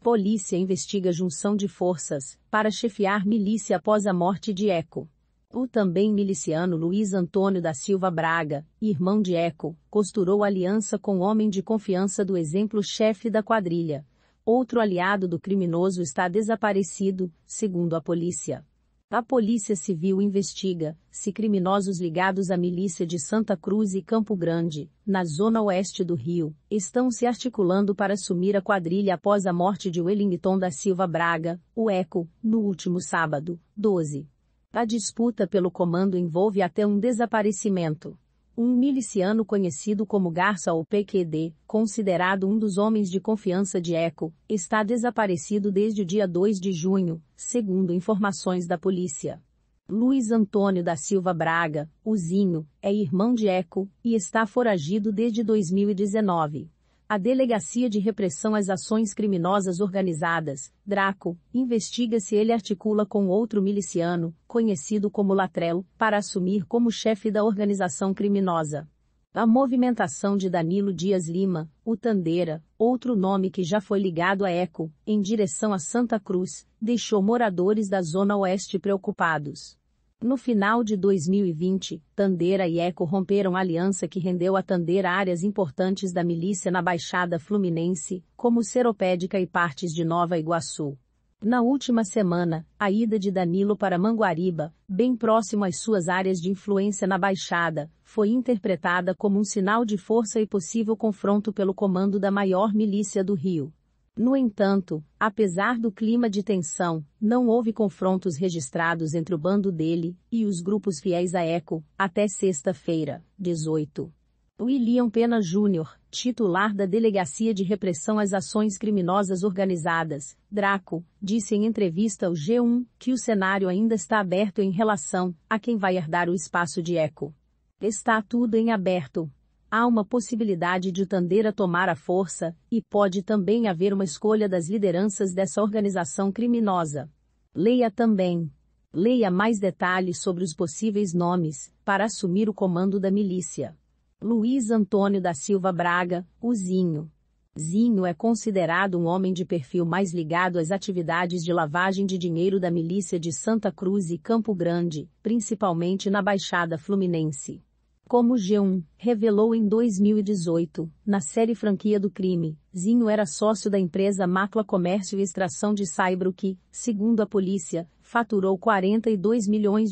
Polícia investiga junção de forças para chefiar milícia após a morte de Eco. O também miliciano Luiz Antônio da Silva Braga, irmão de Eco, costurou aliança com homem de confiança do exemplo-chefe da quadrilha. Outro aliado do criminoso está desaparecido, segundo a polícia. A Polícia Civil investiga se criminosos ligados à milícia de Santa Cruz e Campo Grande, na zona oeste do Rio, estão se articulando para assumir a quadrilha após a morte de Wellington da Silva Braga, o Eco, no último sábado, 12. A disputa pelo comando envolve até um desaparecimento. Um miliciano conhecido como Garça ou PQD, considerado um dos homens de confiança de Eco, está desaparecido desde o dia 2 de junho, segundo informações da polícia. Luiz Antônio da Silva Braga, o Zinho, é irmão de Eco, e está foragido desde 2019. A Delegacia de Repressão às Ações Criminosas Organizadas, DRACO, investiga se ele articula com outro miliciano, conhecido como Latrell, para assumir como chefe da organização criminosa. A movimentação de Danilo Dias Lima, o Tandeira, outro nome que já foi ligado a Eco, em direção a Santa Cruz, deixou moradores da Zona Oeste preocupados. No final de 2020, Tandeira e Eco romperam aliança que rendeu a Tandeira áreas importantes da milícia na Baixada Fluminense, como Seropédica e partes de Nova Iguaçu. Na última semana, a ida de Danilo para Manguariba, bem próximo às suas áreas de influência na Baixada, foi interpretada como um sinal de força e possível confronto pelo comando da maior milícia do Rio. No entanto, apesar do clima de tensão, não houve confrontos registrados entre o bando dele e os grupos fiéis a Eco, até sexta-feira, 18. William Pena Júnior, titular da Delegacia de Repressão às Ações Criminosas Organizadas, DRACO, disse em entrevista ao G1 que o cenário ainda está aberto em relação a quem vai herdar o espaço de Eco. Está tudo em aberto. Há uma possibilidade de o Tandeira tomar a força, e pode também haver uma escolha das lideranças dessa organização criminosa. Leia também. Leia mais detalhes sobre os possíveis nomes, para assumir o comando da milícia. Luiz Antônio da Silva Braga, o Zinho. Zinho é considerado um homem de perfil mais ligado às atividades de lavagem de dinheiro da milícia de Santa Cruz e Campo Grande, principalmente na Baixada Fluminense. Como o G1 revelou em 2018, na série Franquia do Crime, Zinho era sócio da empresa Macla Comércio e Extração de Saibro que, segundo a polícia, faturou R$42 milhões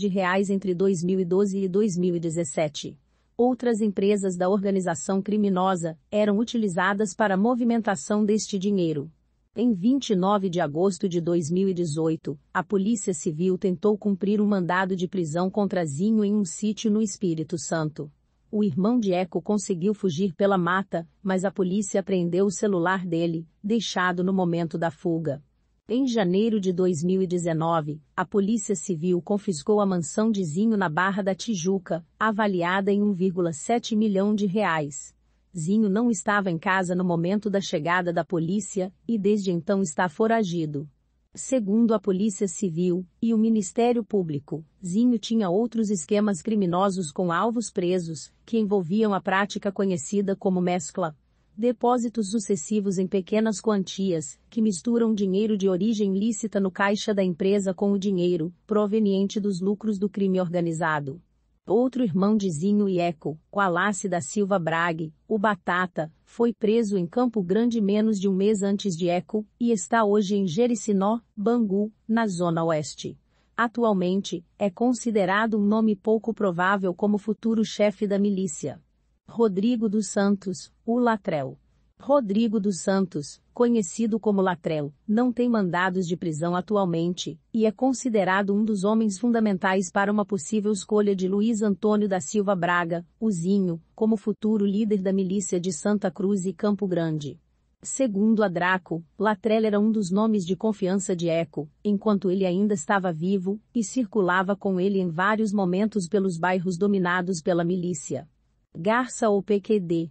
entre 2012 e 2017. Outras empresas da organização criminosa eram utilizadas para a movimentação deste dinheiro. Em 29 de agosto de 2018, a Polícia Civil tentou cumprir um mandado de prisão contra Zinho em um sítio no Espírito Santo. O irmão de Eco conseguiu fugir pela mata, mas a polícia apreendeu o celular dele, deixado no momento da fuga. Em janeiro de 2019, a Polícia Civil confiscou a mansão de Zinho na Barra da Tijuca, avaliada em R$1,7 milhão. Zinho não estava em casa no momento da chegada da polícia, e desde então está foragido. Segundo a Polícia Civil e o Ministério Público, Zinho tinha outros esquemas criminosos com alvos presos, que envolviam a prática conhecida como mescla. Depósitos sucessivos em pequenas quantias, que misturam dinheiro de origem lícita no caixa da empresa com o dinheiro proveniente dos lucros do crime organizado. Outro irmão de Zinho e Eco, Wallace da Silva Braga, o Batata, foi preso em Campo Grande menos de um mês antes de Eco, e está hoje em Jericinó, Bangu, na Zona Oeste. Atualmente, é considerado um nome pouco provável como futuro chefe da milícia. Rodrigo dos Santos, o Latrell. Rodrigo dos Santos, conhecido como Latrell, não tem mandados de prisão atualmente, e é considerado um dos homens fundamentais para uma possível escolha de Luiz Antônio da Silva Braga, o Zinho, como futuro líder da milícia de Santa Cruz e Campo Grande. Segundo a DRACO, Latrell era um dos nomes de confiança de Eco, enquanto ele ainda estava vivo, e circulava com ele em vários momentos pelos bairros dominados pela milícia. Garça ou PQD.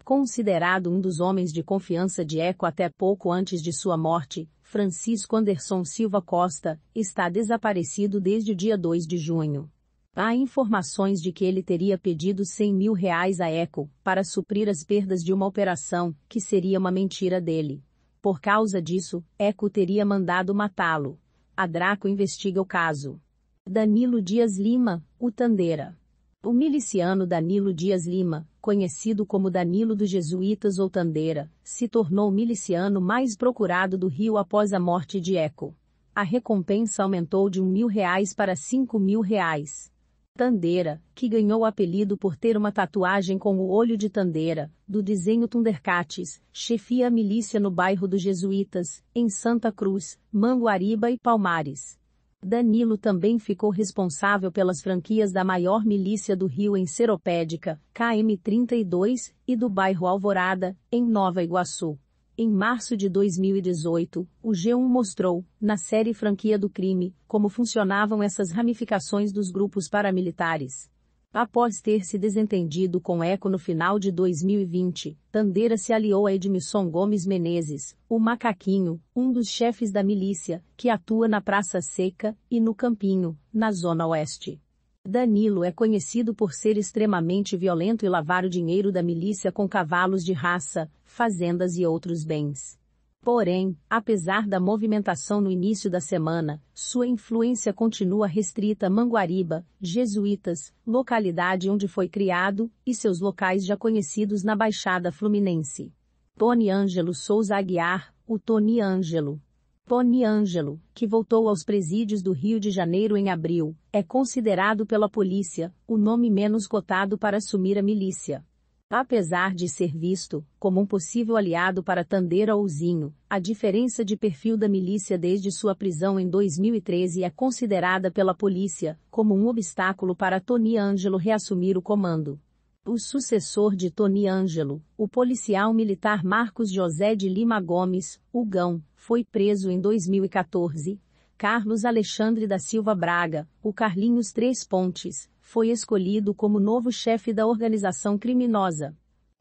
Considerado um dos homens de confiança de Eco até pouco antes de sua morte, Francisco Anderson Silva Costa, está desaparecido desde o dia 2 de junho. Há informações de que ele teria pedido R$100 mil a Eco, para suprir as perdas de uma operação, que seria uma mentira dele. Por causa disso, Eco teria mandado matá-lo. A Draco investiga o caso. Danilo Dias Lima, o Tandeira. O miliciano Danilo Dias Lima, conhecido como Danilo dos Jesuítas ou Tandeira, se tornou o miliciano mais procurado do Rio após a morte de Eco. A recompensa aumentou de R$1.000 para R$5.000. Tandeira, que ganhou o apelido por ter uma tatuagem com o olho de Tandeira, do desenho Thundercats, chefia a milícia no bairro dos Jesuítas, em Santa Cruz, Manguariba e Palmares. Danilo também ficou responsável pelas franquias da maior milícia do Rio em Seropédica, KM32, e do bairro Alvorada, em Nova Iguaçu. Em março de 2018, o G1 mostrou, na série Franquia do Crime, como funcionavam essas ramificações dos grupos paramilitares. Após ter se desentendido com Eco no final de 2020, Tandeira se aliou a Edmilson Gomes Menezes, o Macaquinho, um dos chefes da milícia, que atua na Praça Seca e no Campinho, na Zona Oeste. Danilo é conhecido por ser extremamente violento e lavar o dinheiro da milícia com cavalos de raça, fazendas e outros bens. Porém, apesar da movimentação no início da semana, sua influência continua restrita a Manguariba, Jesuítas, localidade onde foi criado, e seus locais já conhecidos na Baixada Fluminense. Tony Ângelo Souza Aguiar, o Tony Ângelo. Tony Ângelo, que voltou aos presídios do Rio de Janeiro em abril, é considerado pela polícia o nome menos cotado para assumir a milícia. Apesar de ser visto como um possível aliado para Tandeira ou Zinho, a diferença de perfil da milícia desde sua prisão em 2013 é considerada pela polícia como um obstáculo para Tony Ângelo reassumir o comando. O sucessor de Tony Ângelo, o policial militar Marcos José de Lima Gomes, o Gão, foi preso em 2014. Carlos Alexandre da Silva Braga, o Carlinhos Três Pontes, foi escolhido como novo chefe da organização criminosa.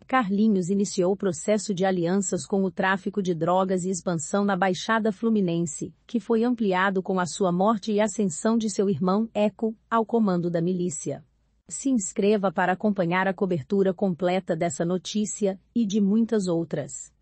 Carlinhos iniciou o processo de alianças com o tráfico de drogas e expansão na Baixada Fluminense, que foi ampliado com a sua morte e ascensão de seu irmão, Eco, ao comando da milícia. Se inscreva para acompanhar a cobertura completa dessa notícia, e de muitas outras.